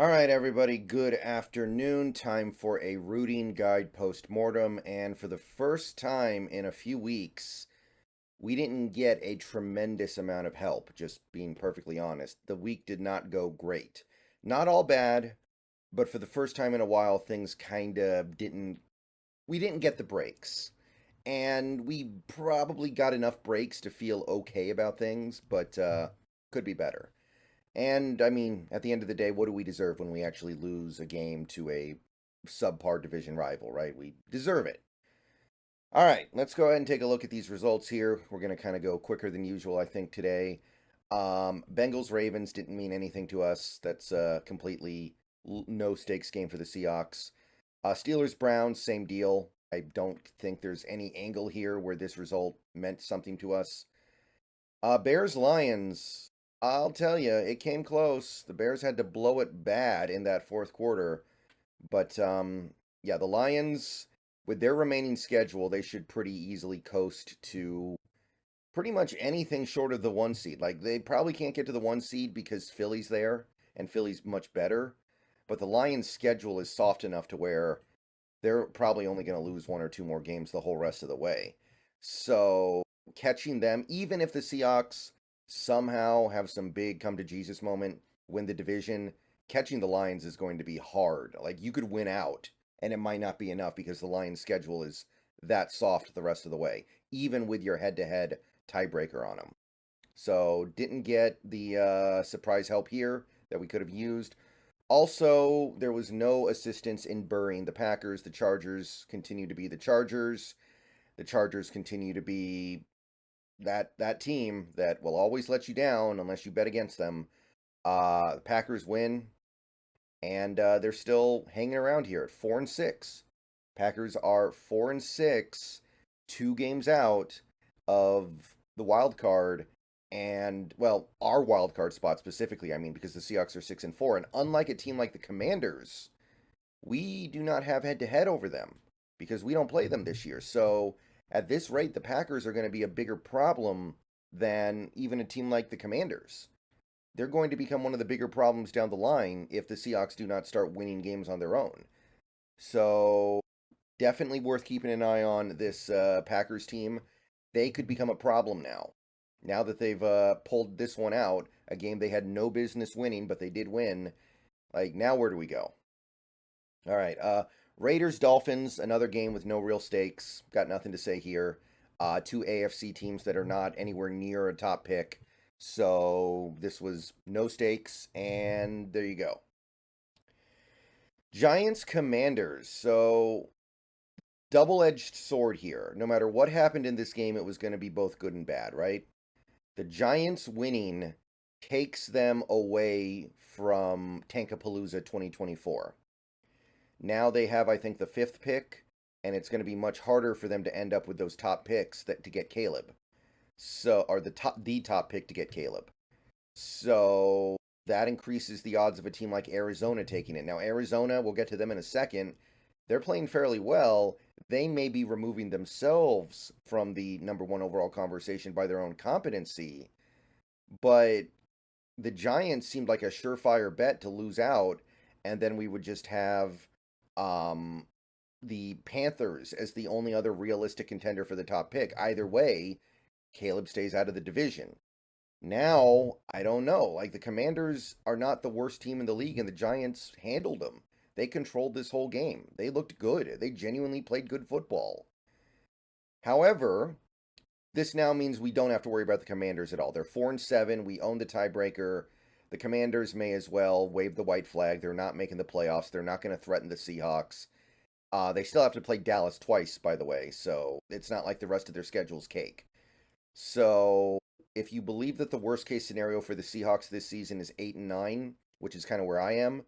All right, everybody, good afternoon. Time for a routine guide post-mortem. And for the first time in a few weeks, we didn't get a tremendous amount of help, just being perfectly honest. The week did not go great. Not all bad, but for the first time in a while, things kind of we didn't get the breaks. And we probably got enough breaks to feel okay about things, but could be better. And I mean, at the end of the day, what do we deserve when we actually lose a game to a subpar division rival, right? We deserve it. All right, let's go ahead and take a look at these results here. We're going to kind of go quicker than usual, I think, today. Bengals Ravens didn't mean anything to us. That's a completely no stakes game for the Seahawks. Steelers Browns, same deal. I don't think there's any angle here where this result meant something to us. Bears Lions, I'll tell you, it came close. The Bears had to blow it bad in that fourth quarter. But yeah, the Lions, with their remaining schedule, they should pretty easily coast to pretty much anything short of the one seed. Like, they probably can't get to the one seed because Philly's there, and Philly's much better. But the Lions' schedule is soft enough to where they're probably only going to lose one or two more games the whole rest of the way. So catching them, even if the Seahawks somehow have some big come to Jesus moment, win the division, catching the Lions is going to be hard. Like, you could win out, and it might not be enough because the Lions' schedule is that soft the rest of the way, even with your head-to-head tiebreaker on them. So didn't get the surprise help here that we could have used. Also, there was no assistance in burying the Packers. The Chargers continue to be the Chargers. The Chargers continue to be that team that will always let you down unless you bet against them. The Packers win, and they're still hanging around here at 4-6. Packers are 4-6, 2 games out of the wild card, and well, our wild card spot specifically. I mean, because the Seahawks are 6-4, and unlike a team like the Commanders, we do not have head-to-head over them because we don't play them this year. So at this rate, the Packers are going to be a bigger problem than even a team like the Commanders. They're going to become one of the bigger problems down the line if the Seahawks do not start winning games on their own. So definitely worth keeping an eye on this Packers team. They could become a problem now. Now that they've pulled this one out, a game they had no business winning, but they did win. Like, now where do we go? All right. Raiders Dolphins, another game with no real stakes. Got nothing to say here. Two AFC teams that are not anywhere near a top pick. So this was no stakes, and there you go. Giants Commanders. So double-edged sword here. No matter what happened in this game, it was going to be both good and bad, right? The Giants winning takes them away from Tankapalooza 2024. Now they have, I think, the 5th pick, and it's going to be much harder for them to end up with those top picks to get Caleb. So, or the top pick to get Caleb. So that increases the odds of a team like Arizona taking it. Now, Arizona, we'll get to them in a second. They're playing fairly well. They may be removing themselves from the number one overall conversation by their own competency. But the Giants seemed like a surefire bet to lose out, and then we would just have the Panthers as the only other realistic contender for the top pick. Either way, Caleb stays out of the division. Now, I don't know. Like, the Commanders are not the worst team in the league, and the Giants handled them. They controlled this whole game. They looked good. They genuinely played good football. However, this now means we don't have to worry about the Commanders at all. They're 4-7. We own the tiebreaker. The Commanders may as well wave the white flag. They're not making the playoffs. They're not going to threaten the Seahawks. They still have to play Dallas twice, by the way, so it's not like the rest of their schedule's cake. So if you believe that the worst case scenario for the Seahawks this season is 8-9, which is kind of where I am,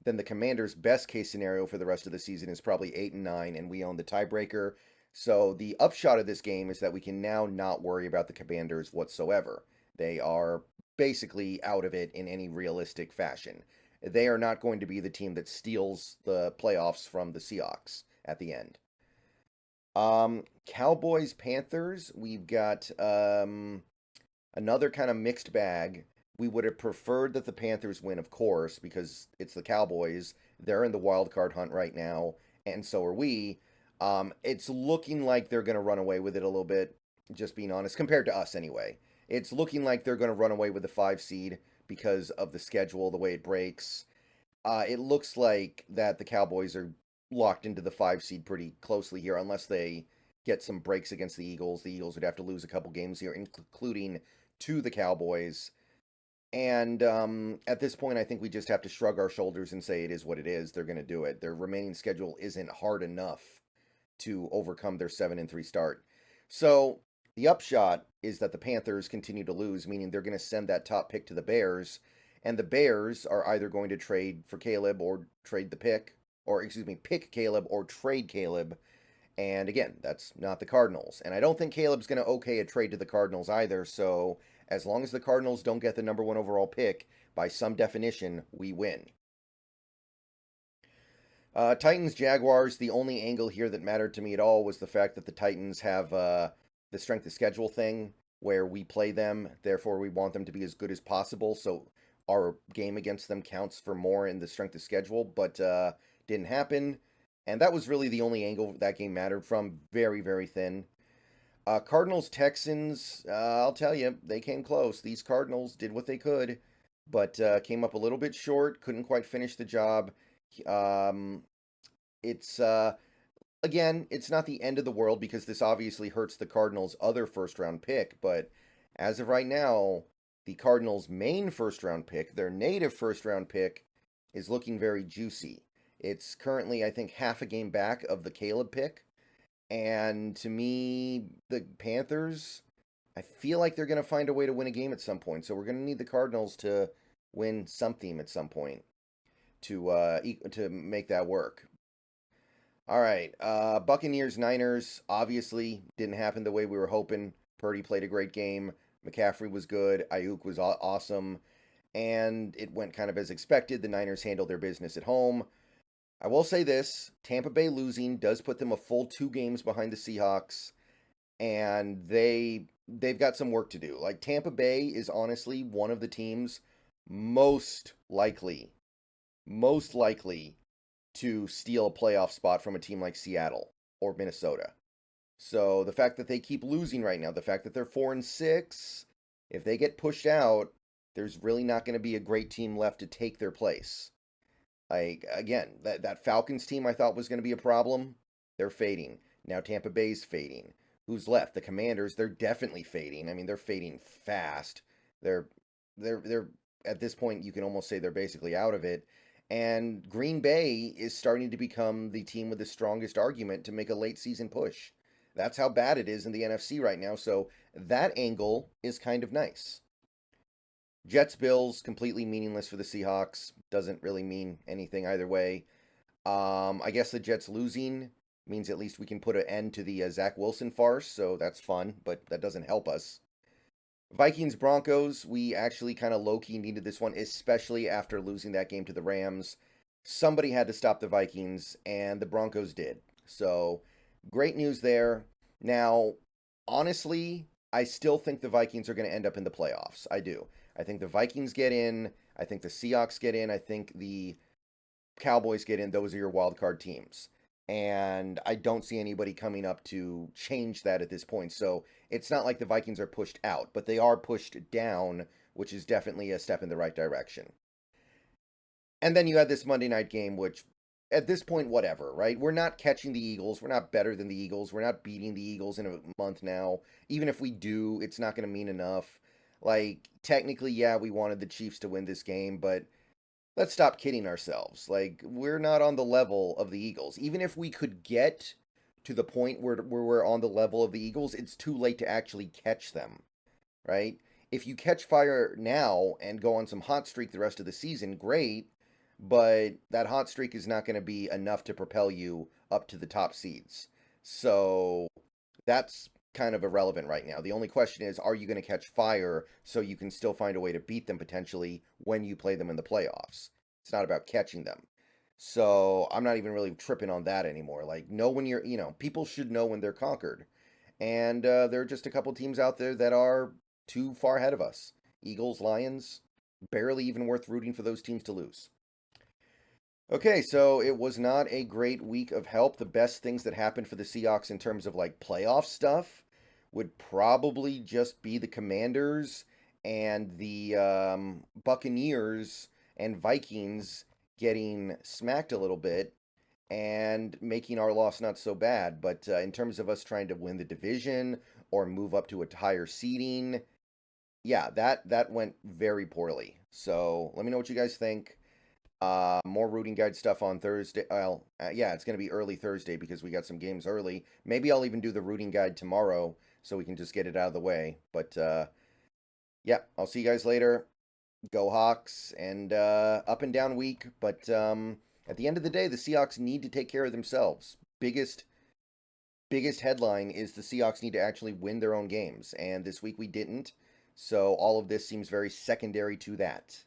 then the Commanders' best case scenario for the rest of the season is probably 8-9, and we own the tiebreaker. So the upshot of this game is that we can now not worry about the Commanders whatsoever. They are basically out of it in any realistic fashion. They are not going to be the team that steals the playoffs from the Seahawks at the end. Cowboys Panthers, we've got another kind of mixed bag. We would have preferred that the Panthers win, of course, because it's the Cowboys. They're in the wild card hunt right now, and so are we. It's looking like they're going to run away with it a little bit, just being honest, compared to us anyway. It's looking like they're going to run away with the 5 seed because of the schedule, the way it breaks. It looks like that the Cowboys are locked into the 5 seed pretty closely here, unless they get some breaks against the Eagles. The Eagles would have to lose a couple games here, including to the Cowboys. And at this point, I think we just have to shrug our shoulders and say it is what it is. They're going to do it. Their remaining schedule isn't hard enough to overcome their 7-3 start. So the upshot is that the Panthers continue to lose, meaning they're going to send that top pick to the Bears. And the Bears are either going to trade for Caleb or trade the pick, or excuse me, pick Caleb or trade Caleb. And again, that's not the Cardinals. And I don't think Caleb's going to okay a trade to the Cardinals either. So as long as the Cardinals don't get the #1 overall pick, by some definition, we win. Titans, Jaguars, the only angle here that mattered to me at all was the fact that the Titans have the strength of schedule thing where we play them. Therefore, we want them to be as good as possible. So our game against them counts for more in the strength of schedule, but didn't happen. And that was really the only angle that game mattered from. Very, very thin. Cardinals, Texans, I'll tell you, they came close. These Cardinals did what they could, but came up a little bit short, couldn't quite finish the job. It's, again, it's not the end of the world because this obviously hurts the Cardinals' other first-round pick, but as of right now, the Cardinals' main first-round pick, their native first-round pick, is looking very juicy. It's currently, I think, half a game back of the Caleb pick. And to me, the Panthers, I feel like they're going to find a way to win a game at some point. So we're going to need the Cardinals to win something at some point to make that work. All right, Buccaneers, Niners, obviously didn't happen the way we were hoping. Purdy played a great game. McCaffrey was good. Ayuk was awesome. And it went kind of as expected. The Niners handled their business at home. I will say this, Tampa Bay losing does put them a full 2 games behind the Seahawks, and they've got some work to do. Like, Tampa Bay is honestly one of the teams most likely to steal a playoff spot from a team like Seattle or Minnesota. So the fact that they keep losing right now, the fact that they're 4-6, if they get pushed out, there's really not going to be a great team left to take their place. Like, again, that Falcons team I thought was going to be a problem. They're fading. Now Tampa Bay's fading. Who's left? The Commanders, they're definitely fading. I mean, they're fading fast. They're at this point, you can almost say they're basically out of it. And Green Bay is starting to become the team with the strongest argument to make a late season push. That's how bad it is in the NFC right now. So that angle is kind of nice. Jets, Bills, completely meaningless for the Seahawks. Doesn't really mean anything either way. I guess the Jets losing means at least we can put an end to the Zach Wilson farce, so that's fun, but that doesn't help us. Vikings, Broncos, we actually kind of low-key needed this one, especially after losing that game to the Rams. Somebody had to stop the Vikings, and the Broncos did. So, great news there. Now, honestly, I still think the Vikings are going to end up in the playoffs. I do. I think the Vikings get in. I think the Seahawks get in. I think the Cowboys get in. Those are your wild card teams. And I don't see anybody coming up to change that at this point. So it's not like the Vikings are pushed out, but they are pushed down, which is definitely a step in the right direction. And then you had this Monday night game, which at this point, whatever, right? We're not catching the Eagles. We're not better than the Eagles. We're not beating the Eagles in a month now. Even if we do, it's not going to mean enough. Like, technically, yeah, we wanted the Chiefs to win this game, but let's stop kidding ourselves. Like, we're not on the level of the Eagles. Even if we could get to the point where we're on the level of the Eagles, it's too late to actually catch them, right? If you catch fire now and go on some hot streak the rest of the season, great, but that hot streak is not going to be enough to propel you up to the top seeds. So that's kind of irrelevant right now. The only question is, are you going to catch fire so you can still find a way to beat them potentially when you play them in the playoffs? It's not about catching them. So I'm not even really tripping on that anymore. Like, know when you're, people should know when they're conquered. And there are just a couple teams out there that are too far ahead of us. Eagles, Lions, barely even worth rooting for those teams to lose. Okay, so it was not a great week of help. The best things that happened for the Seahawks in terms of like playoff stuff would probably just be the Commanders and the Buccaneers and Vikings getting smacked a little bit and making our loss not so bad. But in terms of us trying to win the division or move up to a higher seeding, yeah, that went very poorly. So let me know what you guys think. More rooting guide stuff on Thursday. Well, yeah, it's going to be early Thursday because we got some games early. Maybe I'll even do the rooting guide tomorrow so we can just get it out of the way. But yeah, I'll see you guys later. Go Hawks, and up and down week. But at the end of the day, the Seahawks need to take care of themselves. Biggest headline is the Seahawks need to actually win their own games, and this week we didn't. So all of this seems very secondary to that.